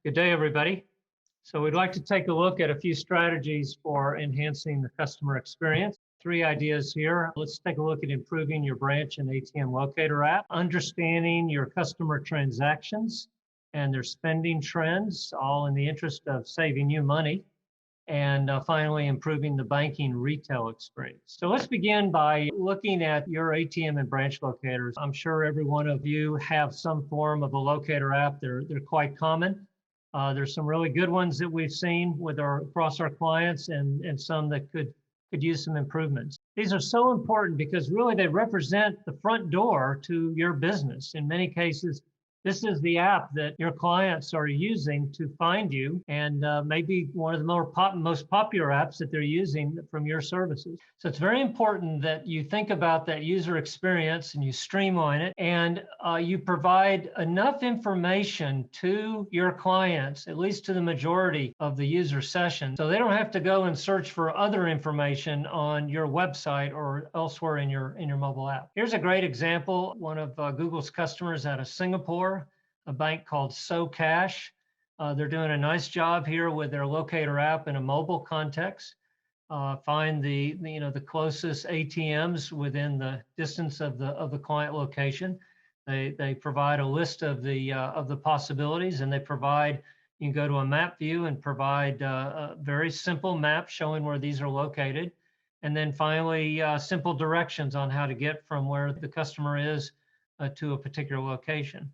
Good day, everybody. So we'd like to take a look at a few strategies for enhancing the customer experience. Three ideas here. Let's take a look at improving your branch and ATM locator app, understanding your customer transactions and their spending trends, all in the interest of saving you money, and finally, improving the banking retail experience. So let's begin by looking at your ATM and branch locators. I'm sure every one of you have some form of a locator app. They're quite common. There's some really good ones that we've seen across our clients, and some that could use some improvements. These are so important because really they represent the front door to your business. In many cases, this is the app that your clients are using to find you, and maybe one of the most popular apps that they're using from your services. So it's very important that you think about that user experience and you streamline it, and you provide enough information to your clients, at least to the majority of the user session, so they don't have to go and search for other information on your website or elsewhere in your mobile app. Here's a great example. One of Google's customers out of Singapore, a bank called SoCash. They're doing a nice job here with their locator app in a mobile context. Find the closest ATMs within the distance of the client location. They provide a list of the possibilities, and you can go to a map view and provide a very simple map showing where these are located. And then finally, simple directions on how to get from where the customer is to a particular location.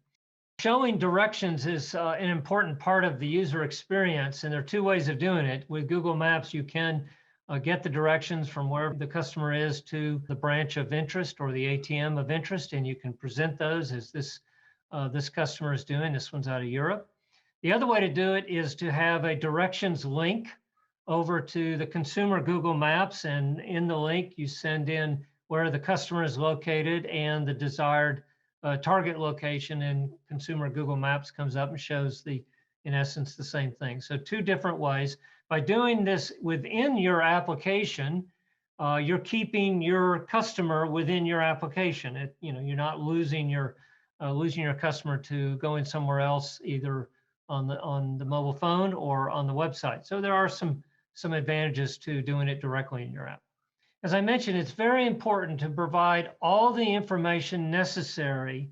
Showing directions is an important part of the user experience, and there are two ways of doing it. With Google Maps, you can get the directions from where the customer is to the branch of interest or the ATM of interest, and you can present those as this customer is doing. This one's out of Europe. The other way to do it is to have a directions link over to the consumer Google Maps, and in the link you send in where the customer is located and the desired target location, and consumer Google Maps comes up and shows in essence, the same thing. So two different ways. By doing this within your application, you're keeping your customer within your application. You're not losing your customer to going somewhere else, either on the mobile phone or on the website. So there are some advantages to doing it directly in your app. As I mentioned, it's very important to provide all the information necessary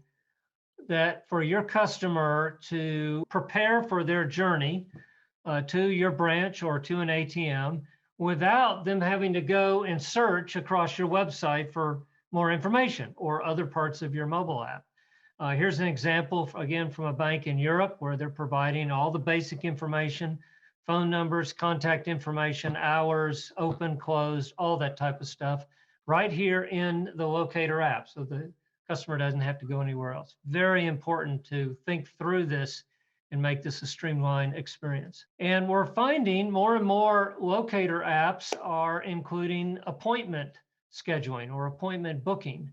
for your customer to prepare for their journey to your branch or to an ATM without them having to go and search across your website for more information or other parts of your mobile app. Here's an example, again, from a bank in Europe where they're providing all the basic information: phone numbers, contact information, hours, open, closed, all that type of stuff, right here in the locator app, so the customer doesn't have to go anywhere else. Very important to think through this and make this a streamlined experience. And we're finding more and more locator apps are including appointment scheduling or appointment booking.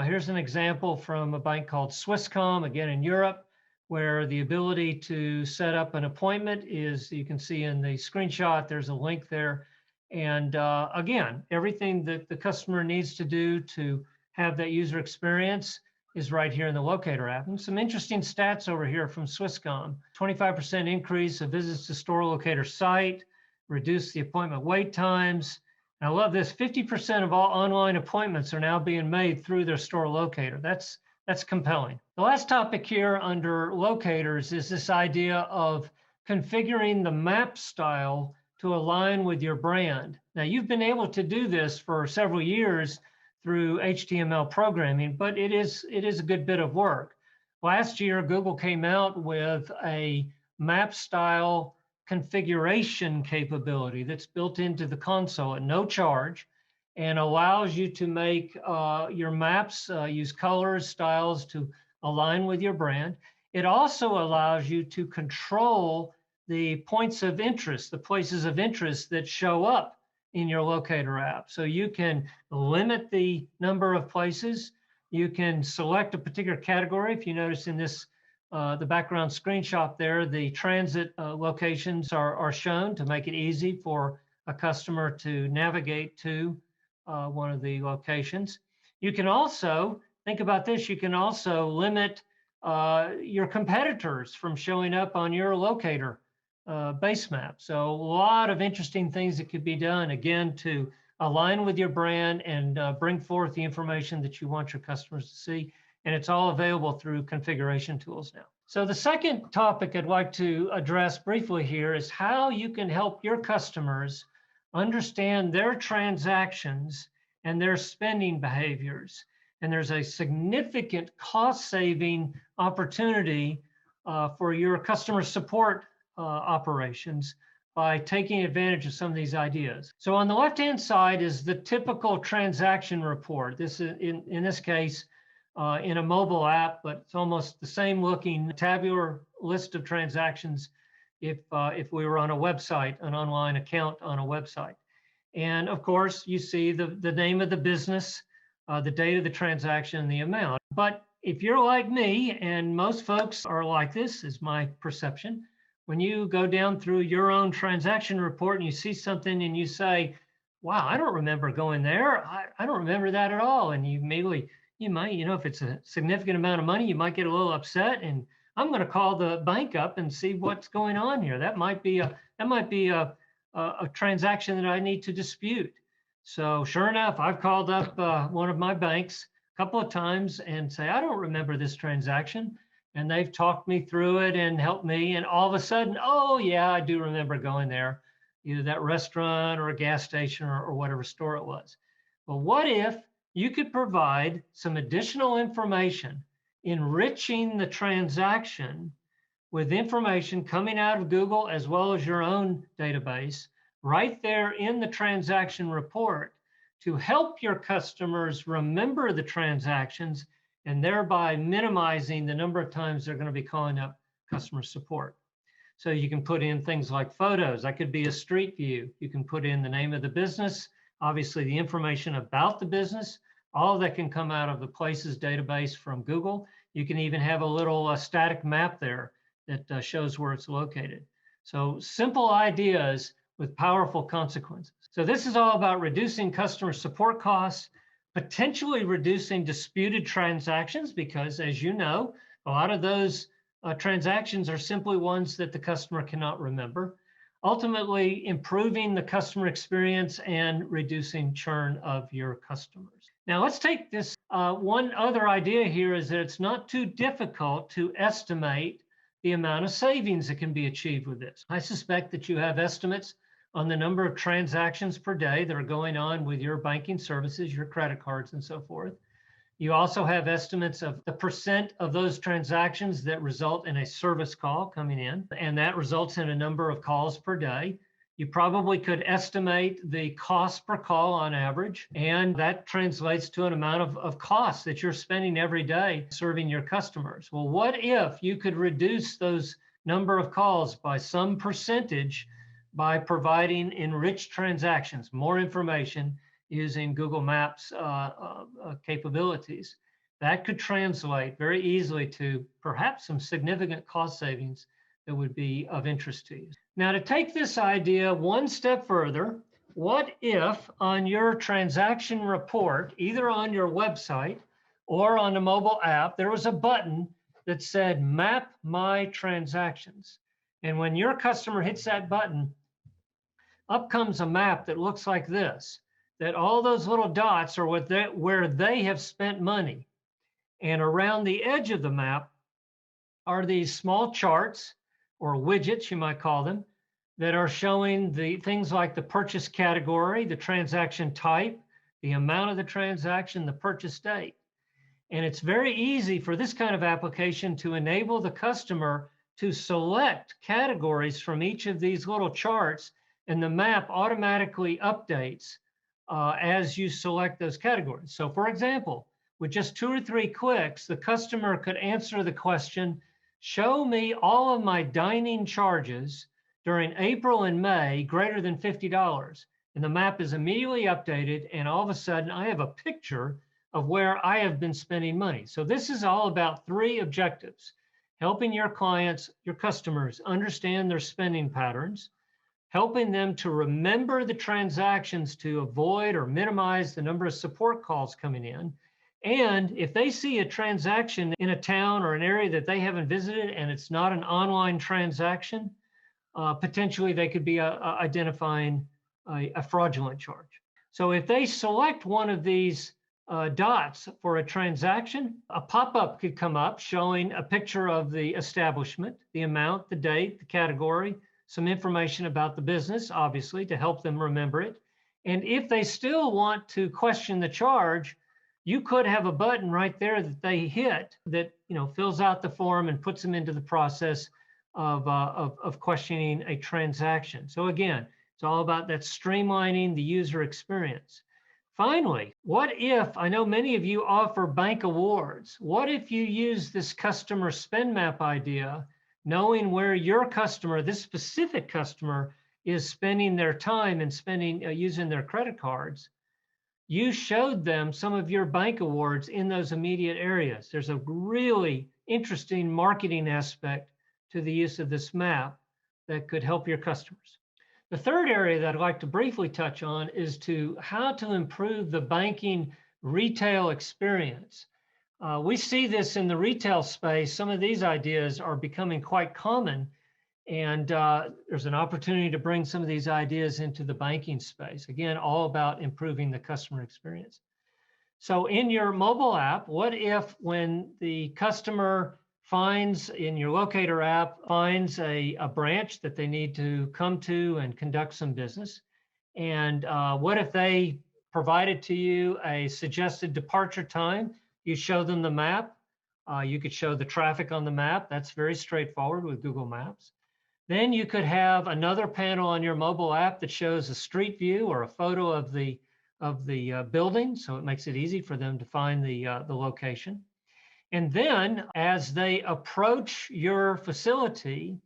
Here's an example from a bank called Swisscom, again in Europe, where the ability to set up an appointment is, you can see in the screenshot, there's a link there. And again, everything that the customer needs to do to have that user experience is right here in the locator app. And some interesting stats over here from Swisscom: 25% increase of visits to store locator site, reduce the appointment wait times. And I love this: 50% of all online appointments are now being made through their store locator. That's compelling. The last topic here under locators is this idea of configuring the map style to align with your brand. Now, you've been able to do this for several years through HTML programming, but it is a good bit of work. Last year, Google came out with a map style configuration capability that's built into the console at no charge, and allows you to make your maps, use colors, styles to align with your brand. It also allows you to control the points of interest, the places of interest that show up in your locator app. So you can limit the number of places. You can select a particular category. If you notice in this, the background screenshot there, the transit locations are shown to make it easy for a customer to navigate to one of the locations. You can also, think about this, you can also limit your competitors from showing up on your locator base map. So a lot of interesting things that could be done, again, to align with your brand and bring forth the information that you want your customers to see. And it's all available through configuration tools now. So the second topic I'd like to address briefly here is how you can help your customers understand their transactions and their spending behaviors. And there's a significant cost-saving opportunity for your customer support operations by taking advantage of some of these ideas. So on the left-hand side is the typical transaction report. This is, in this case, in a mobile app, but it's almost the same looking tabular list of transactions if we were on a website, an online account on a website. And of course, you see the name of the business, the date of the transaction, and the amount. But if you're like me, and most folks are like this, is my perception, when you go down through your own transaction report and you see something and you say, wow, I don't remember going there. I don't remember that at all. And you immediately, you might, if it's a significant amount of money, you might get a little upset, and I'm going to call the bank up and see what's going on here. That might be a transaction that I need to dispute. So sure enough, I've called up one of my banks a couple of times and say, I don't remember this transaction. And they've talked me through it and helped me. And all of a sudden, oh yeah, I do remember going there, either that restaurant or a gas station or whatever store it was. Well, what if you could provide some additional information, enriching the transaction with information coming out of Google as well as your own database, right there in the transaction report, to help your customers remember the transactions and thereby minimizing the number of times they're going to be calling up customer support. So you can put in things like photos. That could be a street view. You can put in the name of the business, obviously the information about the business. All of that can come out of the Places database from Google. You can even have a little static map there that shows where it's located. So simple ideas with powerful consequences. So this is all about reducing customer support costs, potentially reducing disputed transactions, because as you know, a lot of those transactions are simply ones that the customer cannot remember, ultimately improving the customer experience and reducing churn of your customers. Now let's take this, one other idea here is that it's not too difficult to estimate the amount of savings that can be achieved with this. I suspect that you have estimates on the number of transactions per day that are going on with your banking services, your credit cards, and so forth. You also have estimates of the percent of those transactions that result in a service call coming in, and that results in a number of calls per day. You probably could estimate the cost per call on average, and that translates to an amount of costs that you're spending every day serving your customers. Well, what if you could reduce those number of calls by some percentage by providing enriched transactions, more information using Google Maps capabilities? That could translate very easily to perhaps some significant cost savings that would be of interest to you. Now, to take this idea one step further, what if on your transaction report, either on your website or on a mobile app, there was a button that said Map My Transactions? And when your customer hits that button, up comes a map that looks like this, that all those little dots are where they have spent money. And around the edge of the map are these small charts, or widgets, you might call them, that are showing the things like the purchase category, the transaction type, the amount of the transaction, the purchase date. And it's very easy for this kind of application to enable the customer to select categories from each of these little charts, and the map automatically updates as you select those categories. So for example, with just 2 or 3 clicks, the customer could answer the question, show me all of my dining charges during April and May greater than $50. And the map is immediately updated, and all of a sudden I have a picture of where I have been spending money. So this is all about 3 objectives: helping your clients, your customers, understand their spending patterns, helping them to remember the transactions to avoid or minimize the number of support calls coming in, And if they see a transaction in a town or an area that they haven't visited and it's not an online transaction, potentially they could be identifying a fraudulent charge. So if they select one of these dots for a transaction, a pop-up could come up showing a picture of the establishment, the amount, the date, the category, some information about the business, obviously, to help them remember it. And if they still want to question the charge, you could have a button right there that they hit that fills out the form and puts them into the process of questioning a transaction. So again, it's all about that streamlining the user experience. Finally, what if, I know many of you offer bank awards, what if you use this customer spend map idea, knowing where your customer, this specific customer, is spending their time and using their credit cards, you showed them some of your bank awards in those immediate areas. There's a really interesting marketing aspect to the use of this map that could help your customers. The third area that I'd like to briefly touch on is how to improve the banking retail experience. We see this in the retail space. Some of these ideas are becoming quite common, and there's an opportunity to bring some of these ideas into the banking space. Again, all about improving the customer experience. So in your mobile app, what if when the customer finds in your locator app, finds a branch that they need to come to and conduct some business, and what if they provided to you a suggested departure time? You show them the map. You could show the traffic on the map. That's very straightforward with Google Maps. Then you could have another panel on your mobile app that shows a street view or a photo of the building, so it makes it easy for them to find the location. And then as they approach your facility,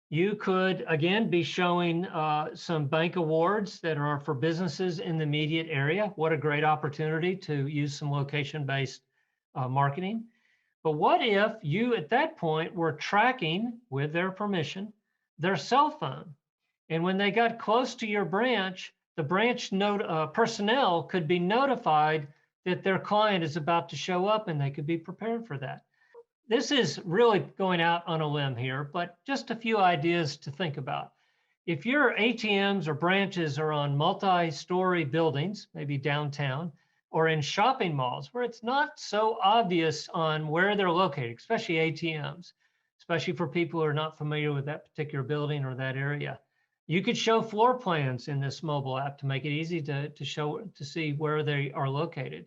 you could again be showing some bank awards that are for businesses in the immediate area. What a great opportunity to use some location-based marketing. But what if you at that point were tracking, with their permission, their cell phone? And when they got close to your branch, the branch personnel could be notified that their client is about to show up, and they could be prepared for that. This is really going out on a limb here, but just a few ideas to think about. If your ATMs or branches are on multi-story buildings, maybe downtown, or in shopping malls where it's not so obvious on where they're located, especially ATMs, especially for people who are not familiar with that particular building or that area. You could show floor plans in this mobile app to make it easy to see where they are located.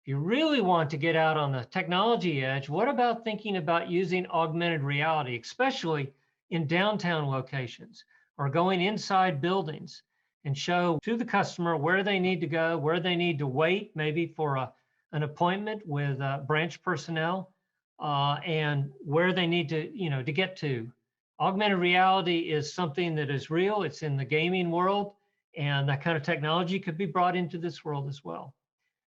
If you really want to get out on the technology edge, what about thinking about using augmented reality, especially in downtown locations, or going inside buildings and show to the customer where they need to go, where they need to wait, maybe for an appointment with branch personnel, and where they need to get to. Augmented reality is something that is real. It's in the gaming world, and that kind of technology could be brought into this world as well.